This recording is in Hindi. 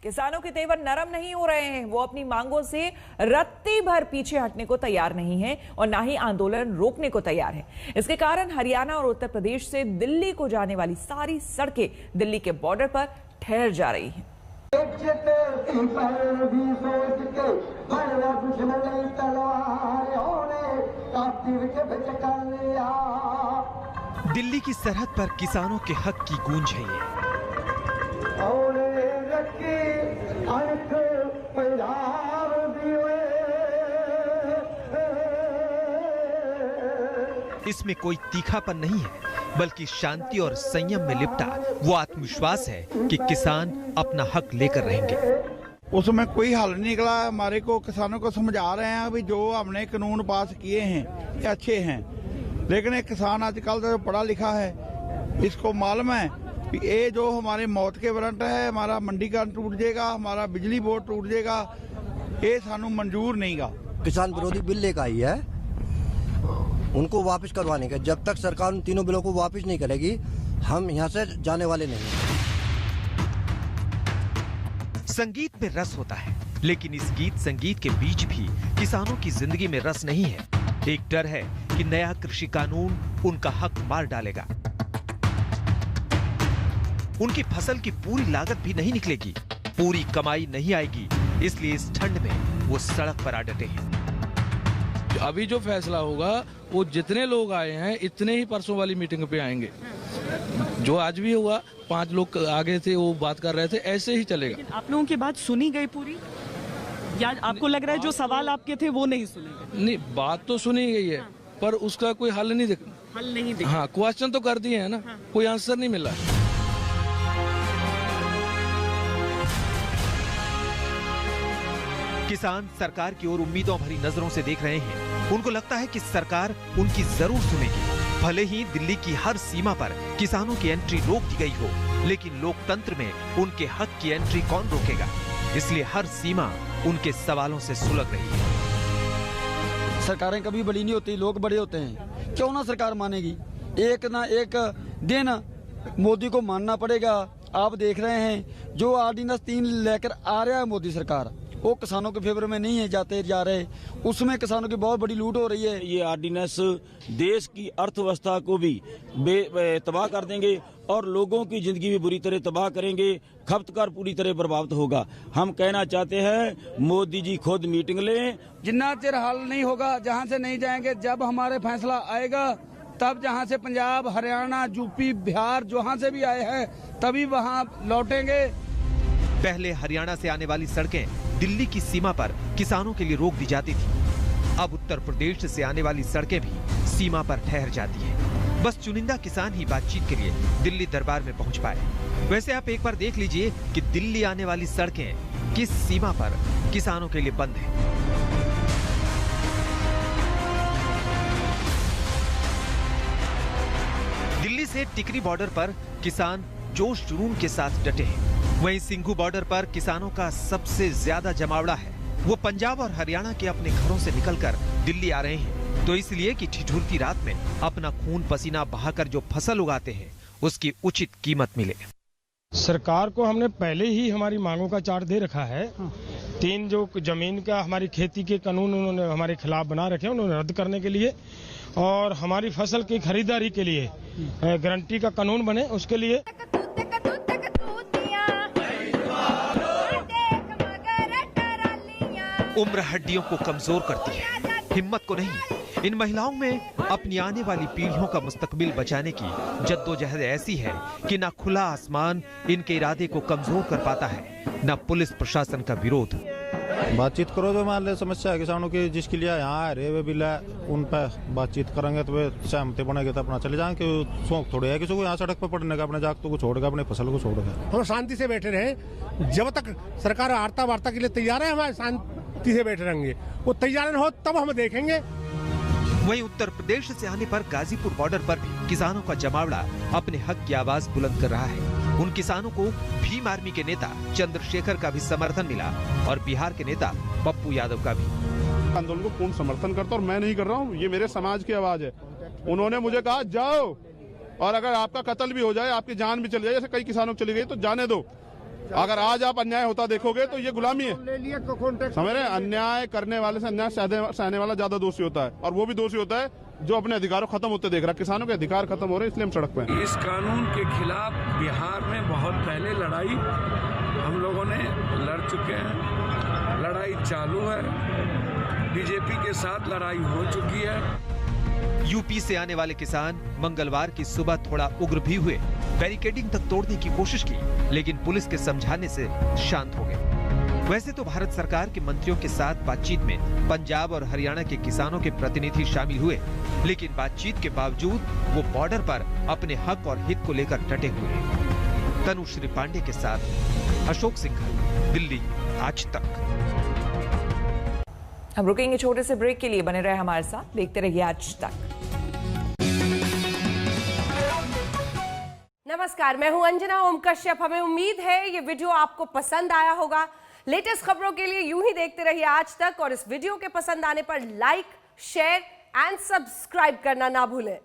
किसानों के तेवर नरम नहीं हो रहे हैं। वो अपनी मांगों से रत्ती भर पीछे हटने को तैयार नहीं है और ना ही आंदोलन रोकने को तैयार है। इसके कारण हरियाणा और उत्तर प्रदेश से दिल्ली को जाने वाली सारी सड़कें दिल्ली के बॉर्डर पर ठहर जा रही हैं। दिल्ली की सरहद पर किसानों के हक की गूंज है ये। इसमें कोई तीखापन नहीं है, बल्कि शांति और संयम में लिपटा वो आत्मविश्वास है कि किसान अपना हक लेकर रहेंगे। उसमें कोई हल नहीं निकला। हमारे को किसानों को समझा रहे हैं अभी जो हमने कानून पास किए हैं ये अच्छे हैं, लेकिन एक किसान आजकल जो पढ़ा लिखा है इसको मालूम है कि ये जो हमारे मौत के वारंट है, हमारा मंडीकरण टूट जाएगा, हमारा बिजली बोर्ड टूट जाएगा, ये सानू मंजूर नहीं गा। किसान विरोधी बिल लेकर आई है, उनको वापस करवाने का। जब तक सरकार उन तीनों बिलों को वापस नहीं करेगी हम यहाँ से जाने वाले नहीं। संगीत में रस होता है, लेकिन इस गीत संगीत के बीच भी किसानों की जिंदगी में रस नहीं है। एक डर है कि नया कृषि कानून उनका हक मार डालेगा। उनकी फसल की पूरी लागत भी नहीं निकलेगी, पूरी कमाई नहीं आएगी, इसलिए इस ठंड में वो सड़क पर आ डटे हैं। अभी जो फैसला होगा वो जितने लोग आए हैं इतने ही परसों वाली मीटिंग पे आएंगे। जो आज भी हुआ 5 लोग आगे थे वो बात कर रहे थे, ऐसे ही चलेगा। आप लोगों की बात सुनी गई पूरी, या आपको लग रहा है जो सवाल आपके थे वो नहीं सुने गए? नहीं, बात तो सुनी गई है, पर उसका कोई हल नहीं दिखा। हाँ, क्वेश्चन तो कर दिए है ना, कोई आंसर नहीं मिला। किसान सरकार की ओर उम्मीदों भरी नजरों से देख रहे हैं। उनको लगता है कि सरकार उनकी जरूर सुनेगी, भले ही दिल्ली की हर सीमा पर किसानों की एंट्री रोक दी गई हो, लेकिन लोकतंत्र में उनके हक की एंट्री कौन रोकेगा? इसलिए हर सीमा उनके सवालों से सुलग रही है। सरकारें कभी बड़ी नहीं होती, लोग बड़े होते हैं। क्यों ना सरकार मानेगी? एक ना एक दिन मोदी को मानना पड़ेगा। आप देख रहे हैं जो ऑर्डिनेंस 3 लेकर आ रहा है मोदी सरकार, वो किसानों के फेवर में नहीं है जाते जा रहे, उसमें किसानों की बहुत बड़ी लूट हो रही है। ये ऑर्डिनेंस देश की अर्थव्यवस्था को भी तबाह कर देंगे और लोगों की जिंदगी भी बुरी तरह तबाह करेंगे। खपतकार पूरी तरह प्रभावित होगा। हम कहना चाहते हैं मोदी जी खुद मीटिंग लें। जितना चिर हल नहीं होगा, जहाँ से नहीं जाएंगे, जब हमारे फैसला आएगा तब जहाँ से पंजाब, हरियाणा, यूपी, बिहार जहाँ से भी आए हैं तभी वहाँ लौटेंगे। पहले हरियाणा से आने वाली सड़कें दिल्ली की सीमा पर किसानों के लिए रोक दी जाती थी। अब उत्तर प्रदेश से आने वाली सड़कें भी सीमा पर ठहर जाती हैं। बस चुनिंदा किसान ही बातचीत के लिए दिल्ली दरबार में पहुंच पाए। वैसे आप एक बार देख लीजिए कि दिल्ली आने वाली सड़कें किस सीमा पर किसानों के लिए बंद हैं। दिल्ली से टिकरी बॉर्डर पर किसान जोश जुनून के साथ डटे हैं। वहीं सिंघू बॉर्डर पर किसानों का सबसे ज्यादा जमावड़ा है। वो पंजाब और हरियाणा के अपने घरों से निकलकर दिल्ली आ रहे हैं, तो इसलिए कि ठिठुरती रात में अपना खून पसीना बहाकर जो फसल उगाते हैं उसकी उचित कीमत मिले। सरकार को हमने पहले ही हमारी मांगों का चार्ट दे रखा है। 3 जो जमीन का हमारी खेती के कानून उन्होंने हमारे खिलाफ बना रखे हैं, उन्होंने रद्द करने के लिए, और हमारी फसल की खरीदारी के लिए गारंटी का कानून बने उसके लिए। उम्र हड्डियों को कमजोर करती है, हिम्मत को नहीं। इन महिलाओं में अपनी आने वाली पीढ़ियों का मुस्तकबिल बचाने की जद्दोजहद ऐसी है कि न खुला आसमान इनके इरादे को कमजोर कर पाता है, न पुलिस प्रशासन का विरोध। बातचीत करो जो मान ले समस्या है किसानों की, जिसके लिए यहाँ आ रहे वे भी उन पर बातचीत करेंगे तो वे सहमति बनेंगे तो अपना चले जाएंगे। शौक थोड़े है किसी को यहाँ सड़क पर पड़ने का, अपने जागतों को छोड़कर अपने फसल को छोड़कर। हम शांति से बैठे रहे। जब तक सरकार वार्ता के लिए तैयार है, हमारे शांति से बैठे रहेंगे। वो तैयार हो तब हम देखेंगे। वहीं उत्तर प्रदेश से आने पर गाजीपुर बॉर्डर पर भी किसानों का जमावड़ा अपने हक की आवाज बुलंद कर रहा है। उन किसानों को भीम आर्मी के नेता चंद्रशेखर का भी समर्थन मिला और बिहार के नेता पप्पू यादव का भी। आंदोलन को पूर्ण समर्थन करता और मैं नहीं कर रहा हूँ, ये मेरे समाज की आवाज है। उन्होंने मुझे कहा जाओ, और अगर आपका कत्ल भी हो जाए, आपकी जान भी चली जाए, जैसे कई किसानों को चली गई, तो जाने दो। अगर आज आप अन्याय होता देखोगे तो ये गुलामी है, समझ रहे हैं? अन्याय करने वाले से अन्याय सहने वाला ज्यादा दोषी होता है, और वो भी दोषी होता है जो अपने अधिकारों खत्म होते देख रहा है। किसानों के अधिकार खत्म हो रहे हैं, इसलिए हम सड़क पे हैं। इस कानून के खिलाफ बिहार में बहुत पहले लड़ाई हम लोगों ने लड़ चुके हैं, लड़ाई चालू है, बीजेपी के साथ लड़ाई हो चुकी है। यूपी से आने वाले किसान मंगलवार की सुबह थोड़ा उग्र भी हुए, बैरिकेडिंग तक तोड़ने की कोशिश की, लेकिन पुलिस के समझाने से शांत हो गए। वैसे तो भारत सरकार के मंत्रियों के साथ बातचीत में पंजाब और हरियाणा के किसानों के प्रतिनिधि शामिल हुए, लेकिन बातचीत के बावजूद वो बॉर्डर पर अपने हक और हित को लेकर डटे हुए हैं। तनुश्री पांडे के साथ अशोक सिंघल, दिल्ली आज तक। हम रुकेंगे छोटे से ब्रेक के लिए, बने रहे हमारे साथ, देखते रहिए आज तक। नमस्कार, मैं हूं अंजना ओम कश्यप। हमें उम्मीद है ये वीडियो आपको पसंद आया होगा। लेटेस्ट खबरों के लिए यूं ही देखते रहिए आज तक, और इस वीडियो के पसंद आने पर लाइक, शेयर एंड सब्सक्राइब करना ना भूलें।